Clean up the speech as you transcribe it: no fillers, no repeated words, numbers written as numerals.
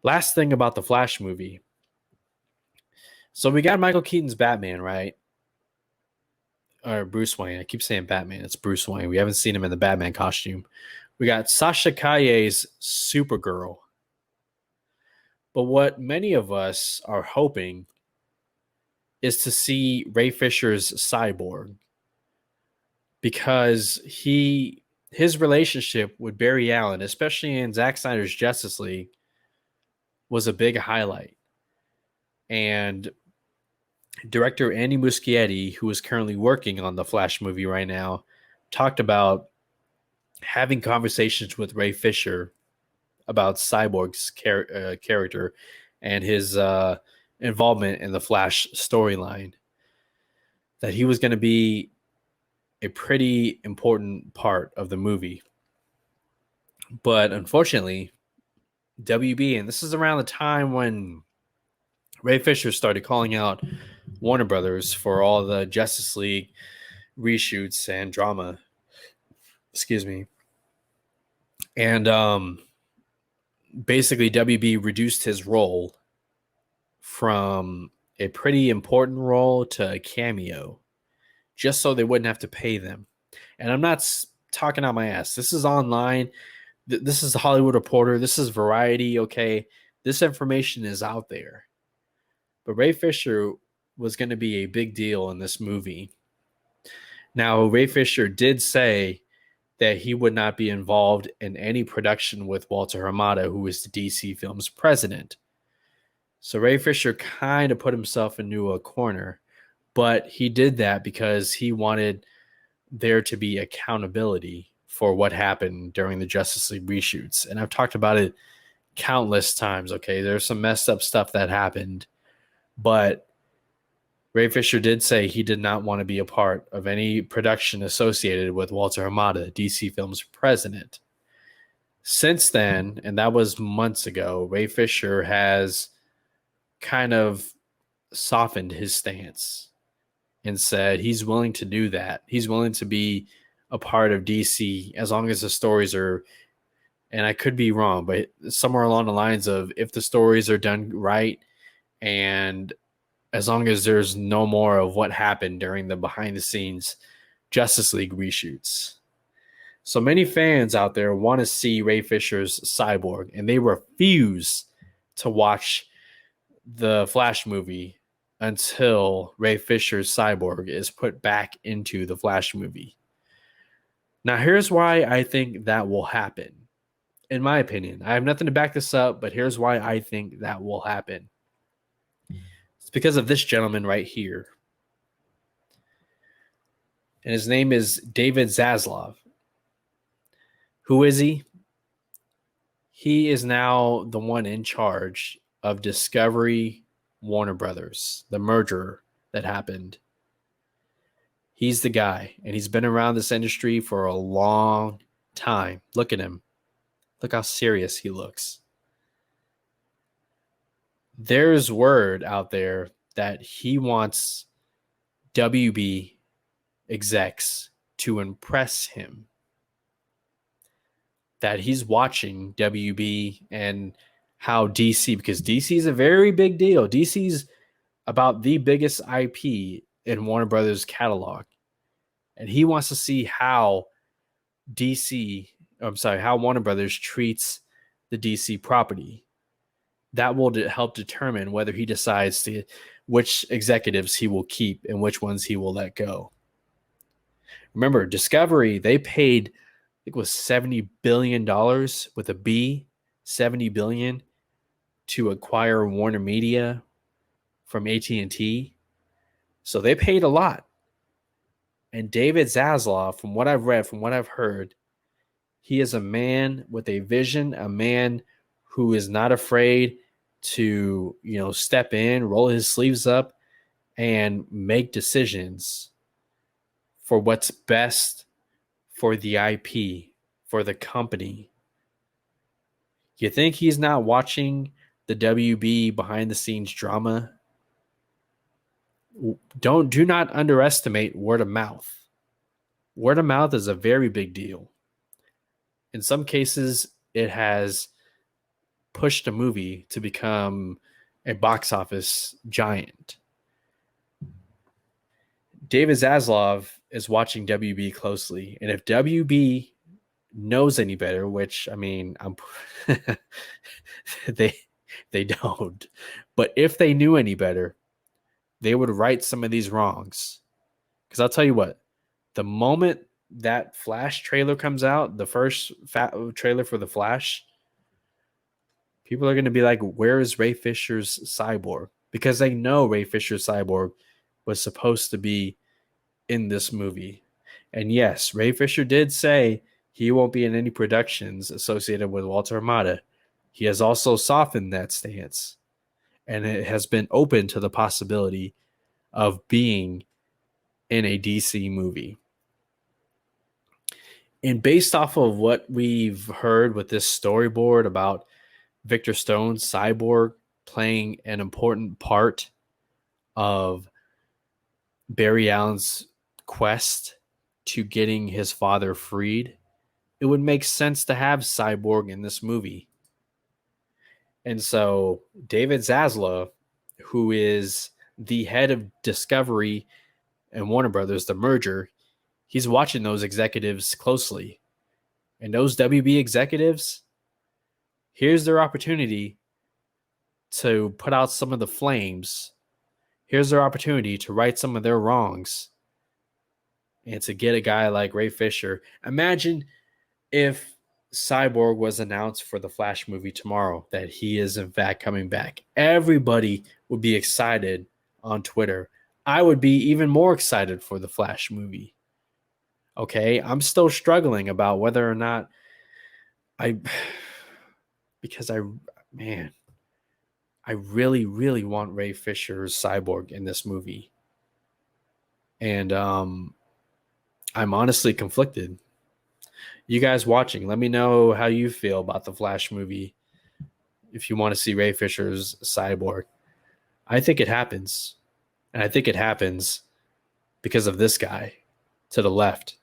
Last thing about the Flash movie. So we got Michael Keaton's Batman, right? Or Bruce Wayne. I keep saying Batman. It's Bruce Wayne. We haven't seen him in the Batman costume. We got Sasha Calle's Supergirl. But what many of us are hoping is to see Ray Fisher's Cyborg, because his relationship with Barry Allen, especially in Zack Snyder's Justice League, was a big highlight. And director Andy Muschietti, who is currently working on the Flash movie right now, talked about having conversations with Ray Fisher about Cyborg's character and his involvement in the Flash storyline, that he was going to be a pretty important part of the movie. But unfortunately, WB, and this is around the time when Ray Fisher started calling out Warner Brothers for all the Justice League reshoots and drama. Excuse me. And basically, WB reduced his role from a pretty important role to a cameo, just so they wouldn't have to pay them. And I'm not talking out my ass. This is online. This is the Hollywood Reporter. This is Variety, okay? This information is out there. But Ray Fisher was going to be a big deal in this movie. Now, Ray Fisher did say that he would not be involved in any production with Walter Hamada, who is the DC Films president. So Ray Fisher kind of put himself into a corner, but he did that because he wanted there to be accountability for what happened during the Justice League reshoots. And I've talked about it countless times, okay? There's some messed up stuff that happened, but Ray Fisher did say he did not want to be a part of any production associated with Walter Hamada, DC Films president. Since then, and that was months ago, Ray Fisher has kind of softened his stance and said he's willing to do that. He's willing to be a part of DC as long as the stories are, and I could be wrong, but somewhere along the lines of if the stories are done right and as long as there's no more of what happened during the behind-the-scenes Justice League reshoots. So many fans out there want to see Ray Fisher's Cyborg, and they refuse to watch the Flash movie until Ray Fisher's Cyborg is put back into the Flash movie. Now, here's why I think that will happen. In my opinion, I have nothing to back this up, but here's why I think that will happen. It's because of this gentleman right here. And his name is David Zaslav. Who is he? He is now the one in charge of Discovery Warner Brothers, the merger that happened. He's the guy, and he's been around this industry for a long time. Look at him. Look how serious he looks. There's word out there that he wants WB execs to impress him, that he's watching WB and how DC, because DC is a very big deal. DC's about the biggest IP in Warner Brothers catalog. And he wants to see how how Warner Brothers treats the DC property. That will help determine whether he decides which executives he will keep and which ones he will let go. Remember, Discovery, they paid, I think it was $70 billion with a B, $70 billion to acquire Warner Media from AT&T. So they paid a lot. And David Zaslav, from what I've read, from what I've heard, he is a man with a vision, a man who is not afraid to, step in, roll his sleeves up, and make decisions for what's best for the IP, for the company. You think he's not watching the WB behind the scenes drama? Do not underestimate word of mouth. Word of mouth is a very big deal. In some cases, it has pushed a movie to become a box office giant. David Zaslav is watching WB closely, and if WB knows any better, which I mean, they they don't, but if they knew any better, they would right some of these wrongs. Because I'll tell you what, the moment that Flash trailer comes out, the first trailer for the Flash, people are going to be like, "Where is Ray Fisher's Cyborg?" Because they know Ray Fisher's Cyborg was supposed to be in this movie. And yes, Ray Fisher did say he won't be in any productions associated with Walter Hamada. He has also softened that stance, and it has been open to the possibility of being in a DC movie. And based off of what we've heard with this storyboard about Victor Stone's Cyborg playing an important part of Barry Allen's quest to getting his father freed, it would make sense to have Cyborg in this movie. And so David Zaslav, who is the head of Discovery and Warner Brothers, the merger, he's watching those executives closely. And those WB executives, here's their opportunity to put out some of the flames. Here's their opportunity to right some of their wrongs and to get a guy like Ray Fisher. Imagine if Cyborg was announced for the Flash movie tomorrow, that he is in fact coming back. Everybody would be excited on Twitter. I would be even more excited for the Flash movie. Okay, I'm still struggling about whether or not because I really, really want Ray Fisher's Cyborg in this movie. And I'm honestly conflicted. You guys watching, let me know how you feel about the Flash movie. If you want to see Ray Fisher's Cyborg, I think it happens. And I think it happens because of this guy to the left.